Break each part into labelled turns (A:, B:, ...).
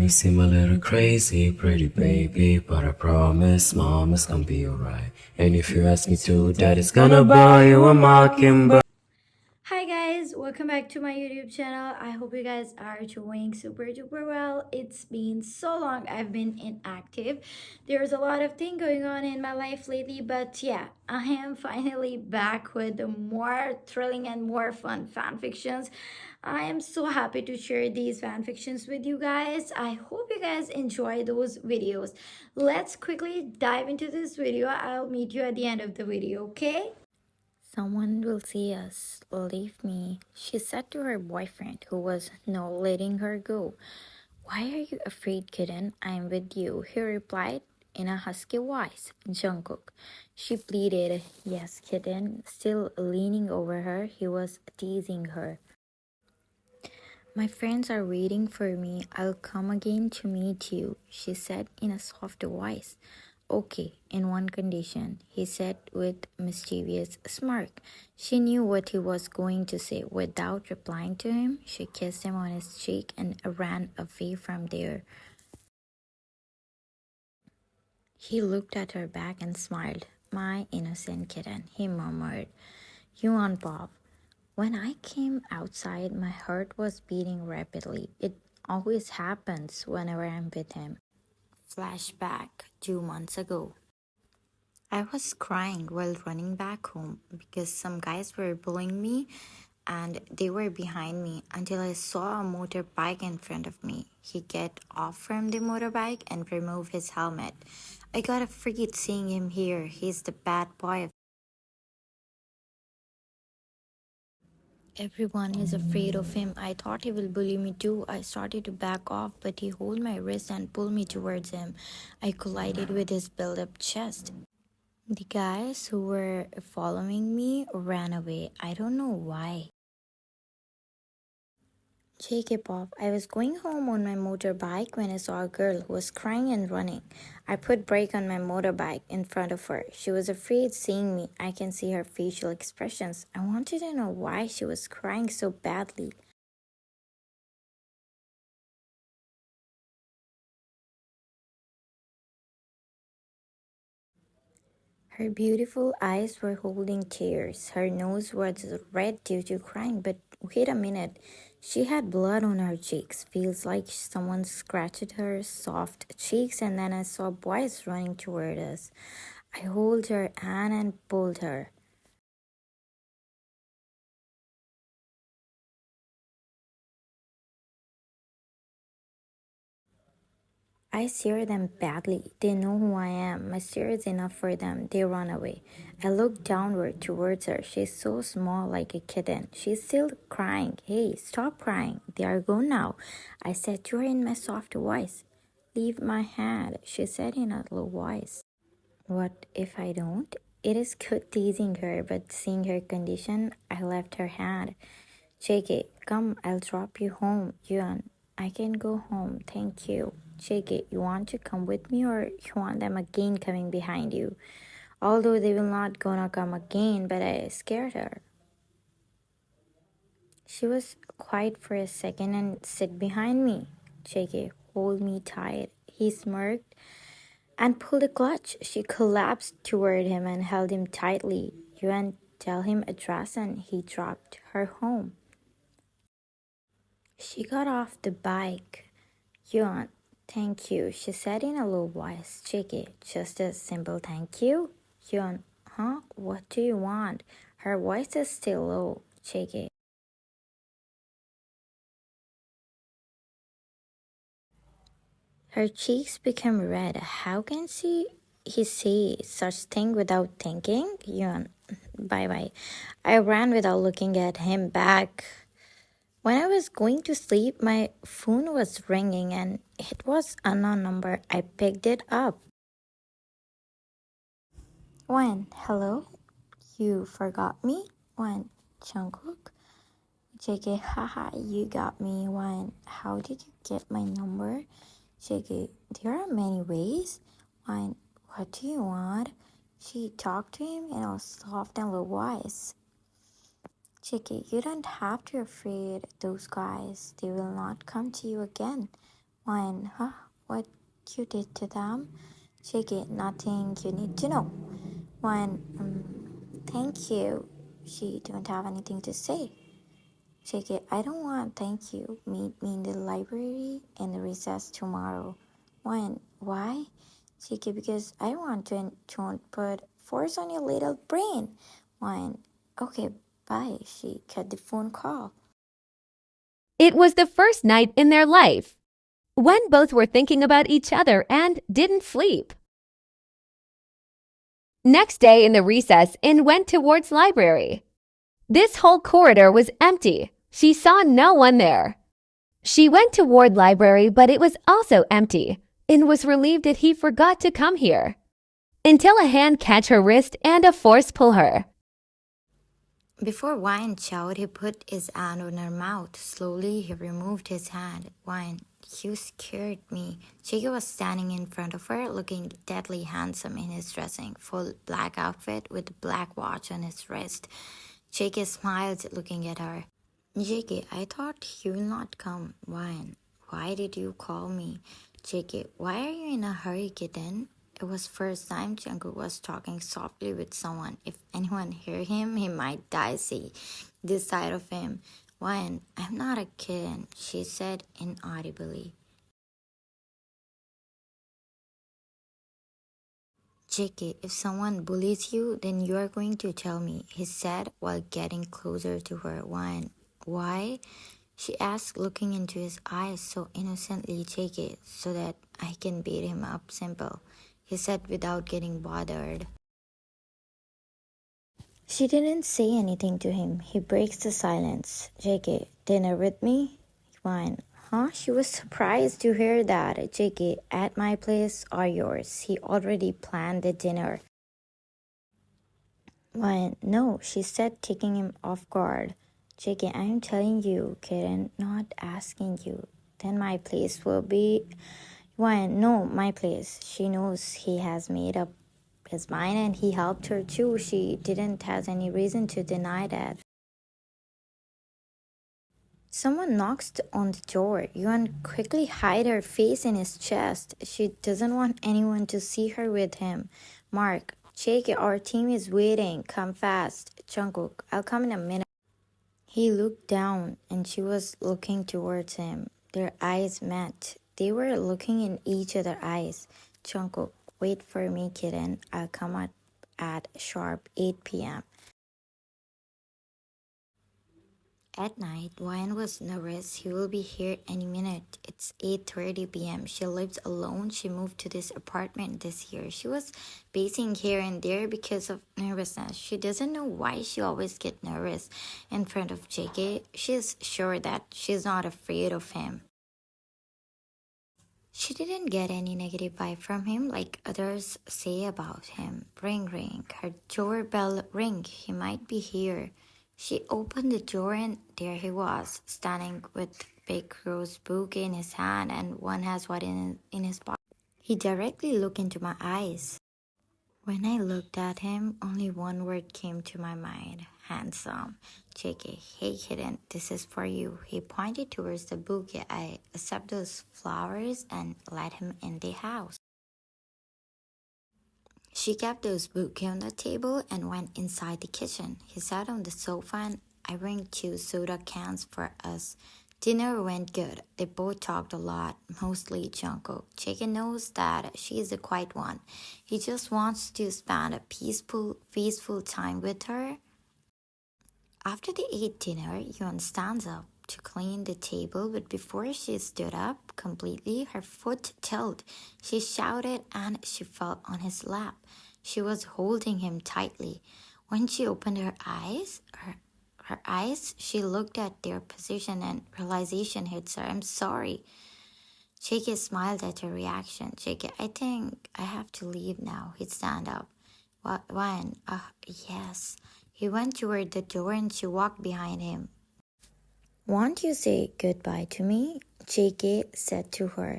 A: may seem a little crazy, pretty baby, but I promise mama's gonna be alright. And if you ask me to, daddy's gonna buy you a mockingbird.
B: Hi guys, welcome back to my YouTube channel. I hope you guys are doing super duper well. It's been so long I've been inactive. There's a lot of thing going on in my life lately, but yeah, I am finally back with the more thrilling and more fun fan fictions. I am so happy to share these fan fictions with you guys. I hope you guys enjoy those videos. Let's quickly dive into this video. I'll meet you at the end of the video, okay? Someone will see us. Leave me, she said to her boyfriend, who was not letting her go. Why are you afraid, kitten? I'm with you, he replied in a husky voice. Jungkook. She pleaded. Yes, kitten. Still leaning over her, he was teasing her. My friends are waiting for me. I'll come again to meet you, she said in a soft voice. Okay, in one condition, he said with mischievous smirk. She knew what he was going to say. Without replying to him, she kissed him on his cheek and ran away from there. He looked at her back and smiled. My innocent kitten, he murmured. You on Bob. When I came outside, my heart was beating rapidly. It always happens whenever I'm with him. Flashback 2 months ago. I was crying while running back home because some guys were bullying me and they were behind me until I saw a motorbike in front of me. He get off from the motorbike and remove his helmet. I got afraid seeing him here. He's the bad boy. Everyone is afraid of him. I thought he will bully me too. I started to back off, but he held my wrist and pulled me towards him. I collided with his built-up chest. The guys who were following me ran away. I don't know why. Check off. I was going home on my motorbike when I saw a girl who was crying and running. I put brake on my motorbike in front of her. She was afraid seeing me. I can see her facial expressions. I wanted to know why she was crying so badly. Her beautiful eyes were holding tears. Her nose was red due to crying, but wait a minute. She had blood on her cheeks. Feels like someone scratched her soft cheeks, and then I saw boys running toward us. I held her hand and pulled her. I steer them badly. They know who I am. My stare is enough for them. They run away. I look downward towards her. She's so small, like a kitten. She's still crying. Hey, stop crying. They are gone now. I said to her in my soft voice. Leave my hand, she said in a low voice. What if I don't? It is good teasing her, but seeing her condition, I left her hand. JK, come, I'll drop you home. Yuan, I can go home, thank you. JK, you want to come with me or you want them again coming behind you? Although they will not gonna come again, but I scared her. She was quiet for a second and sit behind me. JK, hold me tight. He smirked and pulled a clutch. She collapsed toward him and held him tightly. Yuan, tell him address and he dropped her home. She got off the bike. Yuan, thank you, she said in a low voice. Cheeky, just a simple thank you? Yuan, huh? What do you want? Her voice is still low. Cheeky. Her cheeks became red. How can he say such thing without thinking? Yuan, bye bye. I ran without looking at him back. When I was going to sleep, my phone was ringing and it was unknown number. I picked it up. When? Hello? You forgot me? When? Jungkook? JK, haha, you got me. When? How did you get my number? JK, there are many ways. When? What do you want? She talked to him in a soft and low voice. JK, you don't have to be afraid. Those guys, they will not come to you again. Wine, huh? What you did to them? JK, nothing you need to know. Wine, thank you. She don't have anything to say. JK, I don't want thank you. Meet me in the library in the recess tomorrow. Wine, why? JK, because I want to don't put force on your little brain. Wine, okay, bye. She cut the phone call.
C: It was the first night in their life, when both were thinking about each other and didn't sleep. Next day in the recess, In went towards library. This whole corridor was empty. She saw no one there. She went toward library, but it was also empty, and was relieved that he forgot to come here. Until a hand catch her wrist and a force pull her.
B: Before Wine shouted, he put his hand on her mouth. Slowly, he removed his hand. Wine, you scared me. Chico was standing in front of her, looking deadly handsome in his dressing, full black outfit with a black watch on his wrist. Chico smiled, looking at her. JK, I thought you will not come. Wine, why did you call me? JK, why are you in a hurry, kitten? It was first time Jungkook was talking softly with someone. If anyone hear him, he might die. See this side of him. Wine, I'm not a kitten, she said inaudibly. JK, if someone bullies you, then you are going to tell me, he said while getting closer to her. Wine, why? She asked, looking into his eyes so innocently. JK, so that I can beat him up, simple, he said without getting bothered. She didn't say anything to him. He breaks the silence. JK, dinner with me? Fine. Huh? She was surprised to hear that. JK, at my place or yours? He already planned the dinner. Why, no, she said, taking him off guard. JK, I am telling you, Karen, not asking you. Then my place will be. Why, no, my place. She knows he has made up his mind and he helped her too. She didn't have any reason to deny that. Someone knocks on the door. Yuan quickly hid her face in his chest. She doesn't want anyone to see her with him. Mark, Jake, our team is waiting. Come fast. Jungkook, I'll come in a minute. He looked down and she was looking towards him. Their eyes met. They were looking in each other's eyes. Jungkook, wait for me, kitten. I'll come at sharp 8 p.m. At night, Wyan was nervous. He will be here any minute. It's 8:30 p.m. She lives alone. She moved to this apartment this year. She was pacing here and there because of nervousness. She doesn't know why she always gets nervous in front of JK. She's sure that she's not afraid of him. She didn't get any negative vibe from him like others say about him. Ring ring. Her doorbell ring. He might be here. She opened the door and there he was, standing with big rose bouquet in his hand and one has what in his pocket. He directly looked into my eyes. When I looked at him, only one word came to my mind. Handsome. JK, hey kitten, this is for you. He pointed towards the bouquet. I accepted those flowers and let him in the house. She kept those bouquets on the table and went inside the kitchen. He sat on the sofa and I bring 2 soda cans for us. Dinner went good. They both talked a lot, mostly Jungkook. Chicken knows that she is the quiet one. He just wants to spend a peaceful time with her. After they ate dinner, Yoon stands up to clean the table, but before she stood up completely, her foot tilted. She shouted and she fell on his lap. She was holding him tightly. When she opened her eyes, she looked at their position and realization hits her. I'm sorry. Jake smiled at her reaction. Jake, I think I have to leave now. He'd stand up. What? When? Yes. He went toward the door and she walked behind him. Won't you say goodbye to me? JK said to her.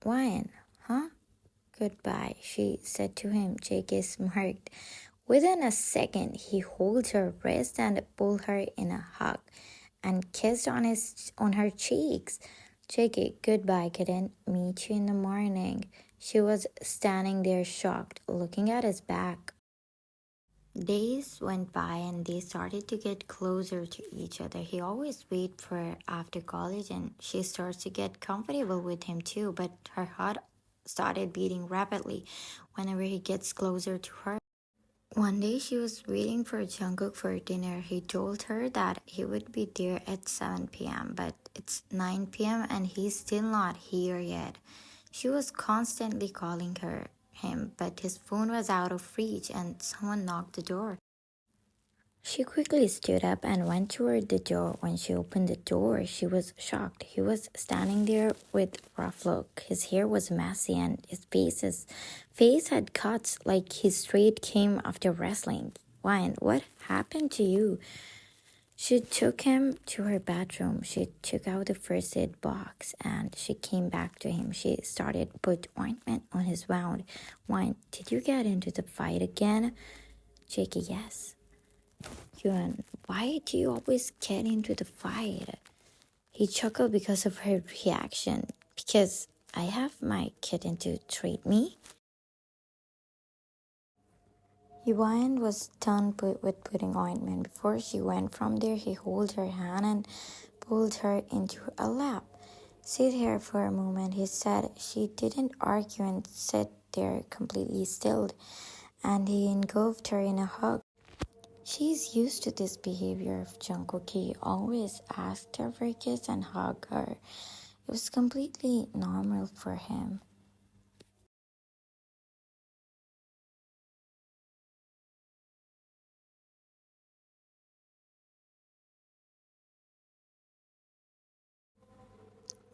B: When? Huh? Goodbye, she said to him. JK smirked. Within a second, he held her wrist and pulled her in a hug. and kissed on her cheeks. Jackie, goodbye, kitten. Meet you in the morning. She was standing there shocked, looking at his back. Days went by and they started to get closer to each other. He always waited for her after college and she starts to get comfortable with him too, but her heart started beating rapidly whenever he gets closer to her. One day she was waiting for Jungkook for dinner. He told her that he would be there at 7 p.m., but it's 9 p.m. and he's still not here yet. She was constantly calling him, but his phone was out of reach and someone knocked the door. She quickly stood up and went toward the door. When she opened the door, she was shocked. He was standing there with a rough look. His hair was messy and his face had cuts like he straight came after wrestling. Wine, what happened to you? She took him to her bedroom. She took out the first aid box and she came back to him. She started put ointment on his wound. Wine, did you get into the fight again? Jakey, yes. Yuan, why do you always get into the fight? He chuckled because of her reaction. Because I have my kitten to treat me. Yuan was done with putting ointment. Before she went from there, he held her hand and pulled her into a lap. Sit here for a moment, he said. She didn't argue and sat there completely stilled, and he engulfed her in a hug. She's used to this behavior of Jungkook. He always asked her for a kiss and hug her. It was completely normal for him.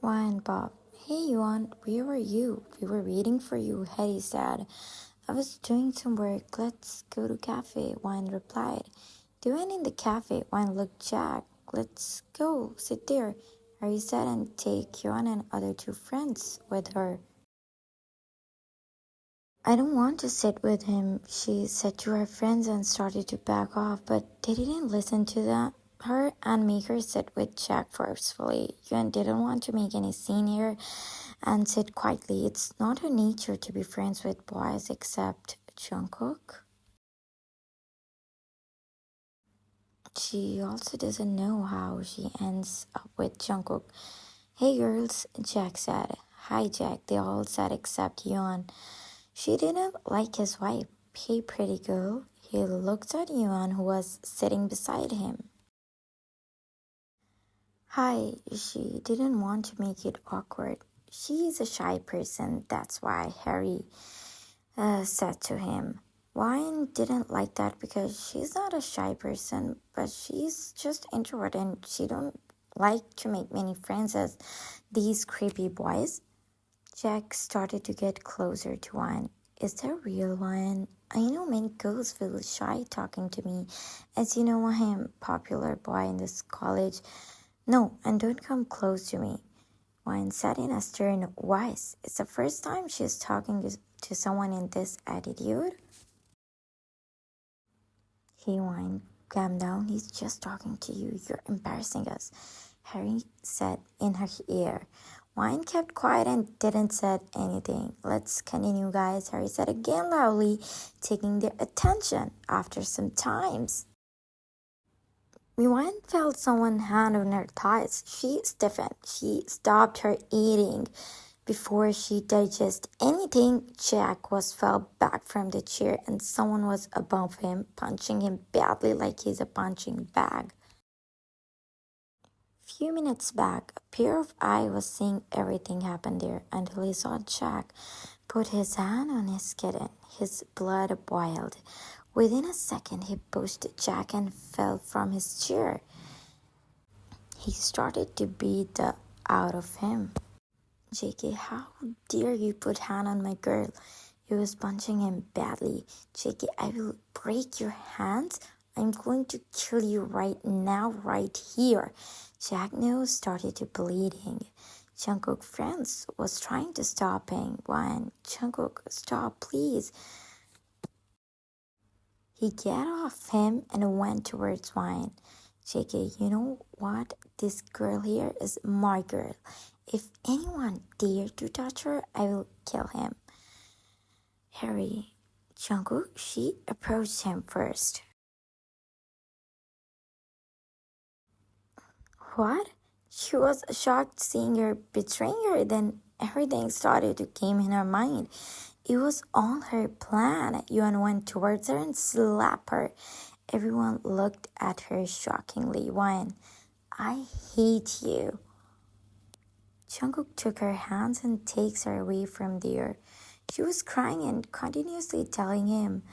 B: Why, Bob? Hey, Yuan, where were you? We were waiting for you, Hetty said. I was doing some work. Let's go to cafe, Wine replied. They went in the cafe. Wine looked Jack. Let's go, sit there, Harry said, and take Yuan and other two friends with her. I don't want to sit with him, she said to her friends and started to back off, but they didn't listen to her and make her sit with Jack forcefully. Yuan didn't want to make any scene here and sit quietly. It's not her nature to be friends with boys except Jungkook. She also doesn't know how she ends up with Jungkook. Hey girls, Jack said. Hi Jack, they all said except Yuan. She didn't like his wife. Hey pretty girl. He looked at Yuan who was sitting beside him. Hi, she didn't want to make it awkward. She is a shy person, that's why, Harry said to him. Wine didn't like that because she's not a shy person, but she's just introverted and she don't like to make many friends as these creepy boys. Jack started to get closer to Wine. Is that real, Wine? I know many girls feel shy talking to me. As you know, I am a popular boy in this college. No, and don't come close to me. Wine said in a stern voice. It's the first time she's talking to someone in this attitude. Hey, Wine, calm down. He's just talking to you. You're embarrassing us, Harry said in her ear. Wine kept quiet and didn't say anything. Let's continue, guys, Harry said again loudly, taking their attention after some times. Wine felt someone's hand on her thighs. She stiffened. She stopped her eating. Before she digested anything, Jack fell back from the chair and someone was above him, punching him badly like he's a punching bag. Few minutes back, a pair of eyes was seeing everything happen there until he saw Jack put his hand on his kitten. His blood boiled. Within a second, he pushed Jack and fell from his chair. He started to beat the out of him. JK, how dare you put hand on my girl? He was punching him badly. JK, I will break your hands. I'm going to kill you right now, right here. Jack's nose started to bleeding. Jungkook's friends was trying to stop him. When Jungkook, stop, please. He got off him and went towards Wine.
D: JK, you know what? This girl here is my girl. If anyone dare to touch her, I will kill him. Harry, Jungkook, she approached him first. What? She was shocked seeing her betraying her, then everything started to came in her mind. It was all her plan. Yuan went towards her and slapped her. Everyone looked at her shockingly. Yuan, I hate you. Jungkook took her hands and takes her away from there. She was crying and continuously telling him,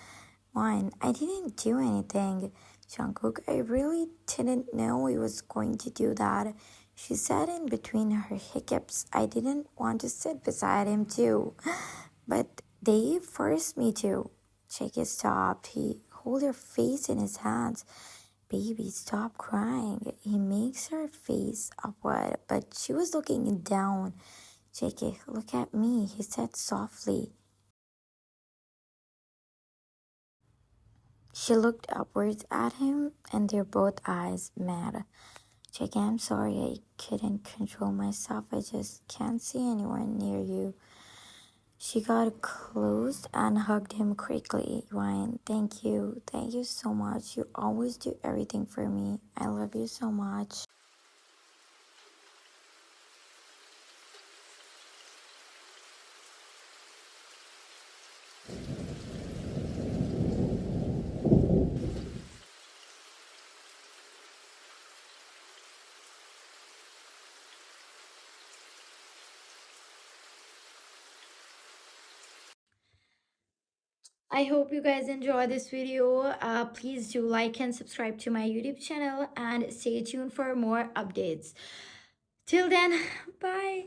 D: Juan, I didn't do anything. Jungkook, I really didn't know he was going to do that. She said in between her hiccups, I didn't want to sit beside him too. But they forced me to. Jake stopped. He held her face in his hands. Baby, stop crying. He makes her face upward, but she was looking down. Jake, look at me, he said softly. She looked upwards at him, and their both eyes met. Jake, I'm sorry I couldn't control myself. I just can't see anyone near you. She got close and hugged him quickly. Ryan, thank you. Thank you so much. You always do everything for me. I love you so much.
B: I hope you guys enjoy this video. Please do like and subscribe to my YouTube channel and stay tuned for more updates. Till then, bye.